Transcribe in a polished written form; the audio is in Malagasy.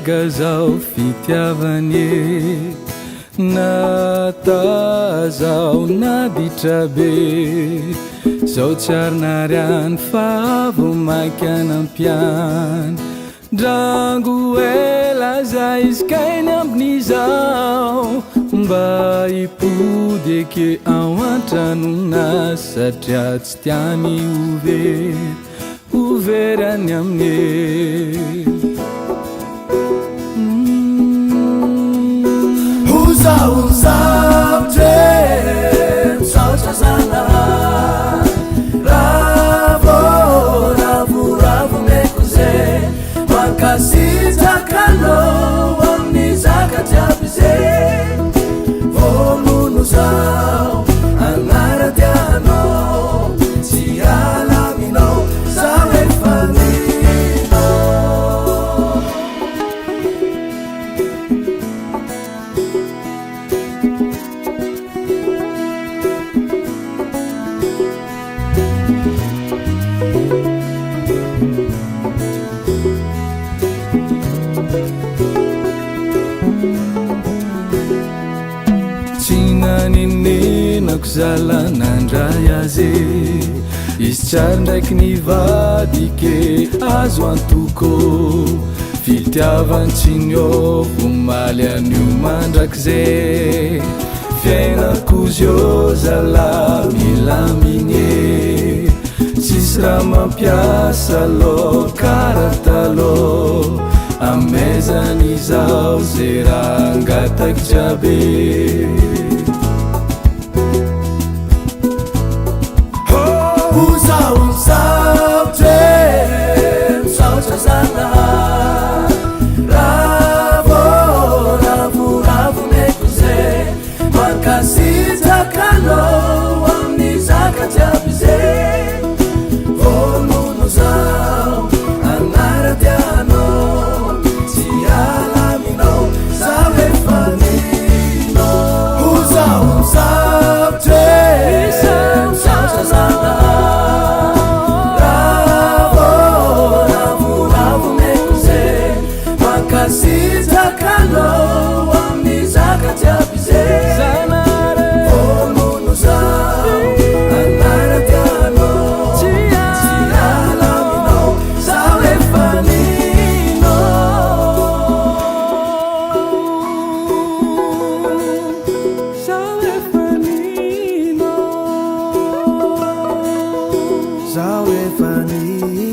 gazao fitiavanye natazao naditrabe zao tsiarynariany favo maikanampiany drango ela za izy kainy ambin'izao mba ipodeke ao antranona satria tsy tiany overany amine Uzautre msauchazana Ravo mekuze Makasita kano Wamnizaka jabize Vomunu zao Angara diano Tiala mino Sawe fanino Tsinaninenako zalanandray aze izy tsary ndraiky nivadike azo antoko fitiavantsiny vomaly anio mandrakize fiainako zio zala milamine tsisy raha mampiasa lo karatalo amezany zao ze raha angataky jiaby Uzautre msauchazana Ravo mekuze Makasita kano Wamnizaka jabize Vomunu zao Angara diano Tiala mino Sawe fanino Uzautre msauchazana Makasita kano Wamnizaka jabize Vomunu zao Angara diano Tiala mino Sawe fanino Sawe fanino Sawe fanino